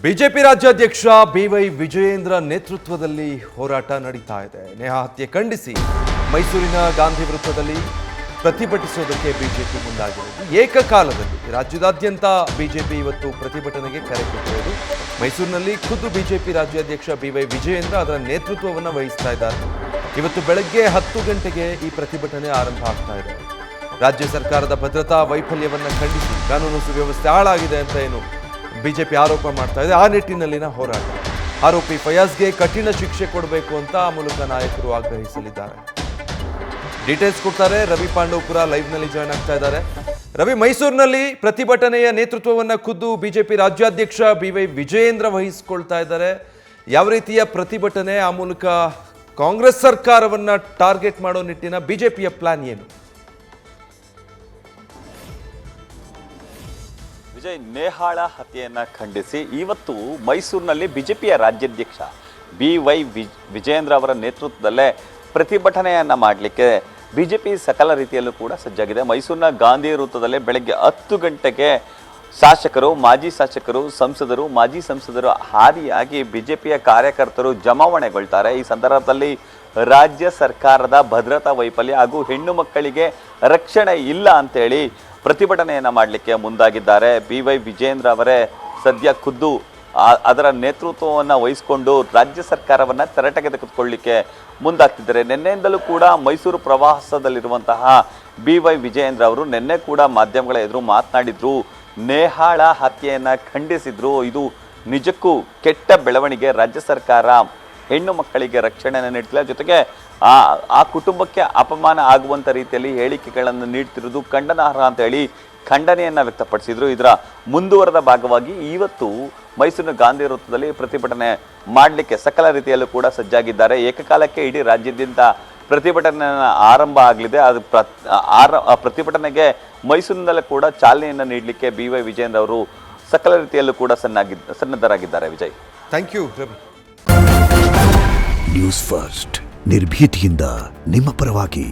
BJP ರಾಜ್ಯಾಧ್ಯಕ್ಷ B Y Vijayendra ನೇತೃತ್ವದಲ್ಲಿ ಹೋರಾಟ ನಡೀತಾ ಇದೆ. ನೇಹಾ ಹತ್ಯೆ ಖಂಡಿಸಿ ಮೈಸೂರಿನ ಗಾಂಧಿ ವೃತ್ತದಲ್ಲಿ ಪ್ರತಿಭಟಿಸೋದಕ್ಕೆ ಬಿಜೆಪಿ ಮುಂದಾಗಿರೋದು. ಏಕಕಾಲದಲ್ಲಿ ರಾಜ್ಯದಾದ್ಯಂತ ಬಿಜೆಪಿ ಇವತ್ತು ಪ್ರತಿಭಟನೆಗೆ ಕರೆ ಕೊಟ್ಟಿರೋದು. ಮೈಸೂರಿನಲ್ಲಿ ಖುದ್ದು ಬಿಜೆಪಿ ರಾಜ್ಯಾಧ್ಯಕ್ಷ ಬಿವೈ ವಿಜಯೇಂದ್ರ ಅದರ ನೇತೃತ್ವವನ್ನು ವಹಿಸ್ತಾ ಇದ್ದಾರೆ. ಇವತ್ತು ಬೆಳಗ್ಗೆ 10 ಗಂಟೆಗೆ ಈ ಪ್ರತಿಭಟನೆ ಆರಂಭ ಆಗ್ತಾ ಇದೆ. ರಾಜ್ಯ ಸರ್ಕಾರದ ಭದ್ರತಾ ವೈಫಲ್ಯವನ್ನು ಖಂಡಿಸಿ ಕಾನೂನು ಸುವ್ಯವಸ್ಥೆ ಹಾಳಾಗಿದೆ ಅಂತ ಏನು ಬಿಜೆಪಿ ಆರೋಪ ಮಾಡ್ತಾ ಇದೆ, ಆ ನಿಟ್ಟಿನಲ್ಲಿನ ಹೋರಾಟ. ಆರೋಪಿ ಫಯಾಜ್ಗೆ ಕಠಿಣ ಶಿಕ್ಷೆ ಕೊಡಬೇಕು ಅಂತ ಆ ಮೂಲಕ ನಾಯಕರು ಆಗ್ರಹಿಸಲಿದ್ದಾರೆ. ಡೀಟೇಲ್ಸ್ ಕೊಡ್ತಾರೆ ರವಿ ಪಾಂಡವಪುರ, ಲೈವ್ನಲ್ಲಿ ಜಾಯ್ನ್ ಆಗ್ತಾ ಇದ್ದಾರೆ. ರವಿ, ಮೈಸೂರಿನಲ್ಲಿ ಪ್ರತಿಭಟನೆಯ ನೇತೃತ್ವವನ್ನು ಖುದ್ದು ಬಿಜೆಪಿ ರಾಜ್ಯಾಧ್ಯಕ್ಷ ಬಿವೈ ವಿಜಯೇಂದ್ರ ವಹಿಸಿಕೊಳ್ತಾ ಇದ್ದಾರೆ. ಯಾವ ರೀತಿಯ ಪ್ರತಿಭಟನೆ, ಆ ಮೂಲಕ ಕಾಂಗ್ರೆಸ್ ಸರ್ಕಾರವನ್ನ ಟಾರ್ಗೆಟ್ ಮಾಡೋ ನಿಟ್ಟಿನ ಬಿಜೆಪಿಯ ಪ್ಲಾನ್ ಏನು? ವಿಜಯ್, ನೇಹಾಳ ಹತ್ಯೆಯನ್ನು ಖಂಡಿಸಿ ಇವತ್ತು ಮೈಸೂರಿನಲ್ಲಿ ಬಿಜೆಪಿಯ ರಾಜ್ಯಾಧ್ಯಕ್ಷ ಬಿವೈ ವಿಜಯೇಂದ್ರ ಅವರ ನೇತೃತ್ವದಲ್ಲೇ ಪ್ರತಿಭಟನೆಯನ್ನು ಮಾಡಲಿಕ್ಕೆ ಬಿಜೆಪಿ ಸಕಲ ರೀತಿಯಲ್ಲೂ ಕೂಡ ಸಜ್ಜಾಗಿದೆ. ಮೈಸೂರಿನ ಗಾಂಧಿ ವೃತ್ತದಲ್ಲಿ ಬೆಳಗ್ಗೆ 10 ಗಂಟೆಗೆ ಶಾಸಕರು, ಮಾಜಿ ಶಾಸಕರು, ಸಂಸದರು, ಮಾಜಿ ಸಂಸದರು ಹಾದಿಯಾಗಿ ಬಿಜೆಪಿಯ ಕಾರ್ಯಕರ್ತರು ಜಮಾವಣೆಗೊಳ್ತಾರೆ. ಈ ಸಂದರ್ಭದಲ್ಲಿ ರಾಜ್ಯ ಸರ್ಕಾರದ ಭದ್ರತಾ ವೈಫಲ್ಯ ಹಾಗೂ ಹೆಣ್ಣು ಮಕ್ಕಳಿಗೆ ರಕ್ಷಣೆ ಇಲ್ಲ ಅಂತೇಳಿ ಪ್ರತಿಭಟನೆಯನ್ನು ಮಾಡಲಿಕ್ಕೆ ಮುಂದಾಗಿದ್ದಾರೆ. ಬಿವೈ ವಿಜಯೇಂದ್ರ ಅವರೇ ಸದ್ಯ ಖುದ್ದು ಅದರ ನೇತೃತ್ವವನ್ನು ವಹಿಸಿಕೊಂಡು ರಾಜ್ಯ ಸರ್ಕಾರವನ್ನು ತೆರಟೆಗೆ ತೆಗೆದುಕೊಳ್ಳಲಿಕ್ಕೆ ಮುಂದಾಗ್ತಿದ್ದಾರೆ. ನಿನ್ನೆಯಿಂದಲೂ ಕೂಡ ಮೈಸೂರು ಪ್ರವಾಸದಲ್ಲಿರುವಂತಹ ಬಿವೈ ವಿಜಯೇಂದ್ರ ಅವರು ನಿನ್ನೆ ಕೂಡ ಮಾಧ್ಯಮಗಳ ಎದುರು ಮಾತನಾಡಿದ್ರು. ನೇಹಾಳ ಹತ್ಯೆಯನ್ನು ಖಂಡಿಸಿದ್ರು. ಇದು ನಿಜಕ್ಕೂ ಕೆಟ್ಟ ಬೆಳವಣಿಗೆ. ರಾಜ್ಯ ಸರ್ಕಾರ ಹೆಣ್ಣು ಮಕ್ಕಳಿಗೆ ರಕ್ಷಣೆಯನ್ನು ನೀಡ್ತಿಲ್ಲ, ಜೊತೆಗೆ ಆ ಕುಟುಂಬಕ್ಕೆ ಅಪಮಾನ ಆಗುವಂಥ ರೀತಿಯಲ್ಲಿ ಹೇಳಿಕೆಗಳನ್ನು ನೀಡ್ತಿರೋದು ಖಂಡನಾರ್ಹ ಅಂತ ಹೇಳಿ ಖಂಡನೆಯನ್ನು ವ್ಯಕ್ತಪಡಿಸಿದ್ರು. ಇದರ ಮುಂದುವರೆದ ಭಾಗವಾಗಿ ಇವತ್ತು ಮೈಸೂರಿನ ಗಾಂಧಿ ವೃತ್ತದಲ್ಲಿ ಪ್ರತಿಭಟನೆ ಮಾಡಲಿಕ್ಕೆ ಸಕಲ ರೀತಿಯಲ್ಲೂ ಕೂಡ ಸಜ್ಜಾಗಿದ್ದಾರೆ. ಏಕಕಾಲಕ್ಕೆ ಇಡೀ ರಾಜ್ಯಾದ್ಯಂತ ಪ್ರತಿಭಟನೆ ಆರಂಭ ಆಗಲಿದೆ. ಅದು ಪ್ರತಿಭಟನೆಗೆ ಮೈಸೂರಿನಲ್ಲೇ ಕೂಡ ಚಾಲನೆಯನ್ನು ನೀಡಲಿಕ್ಕೆ ಬಿವೈ ವಿಜಯೇಂದ್ರ ಅವರು ಸಕಲ ರೀತಿಯಲ್ಲೂ ಕೂಡ ಸನ್ನದ್ಧರಾಗಿದ್ದಾರೆ. Vijay, thank you Ravi. News first ನಿರ್ಭೀತಿಯಿಂದ ನಿಮ್ಮ ಪರವಾಗಿ.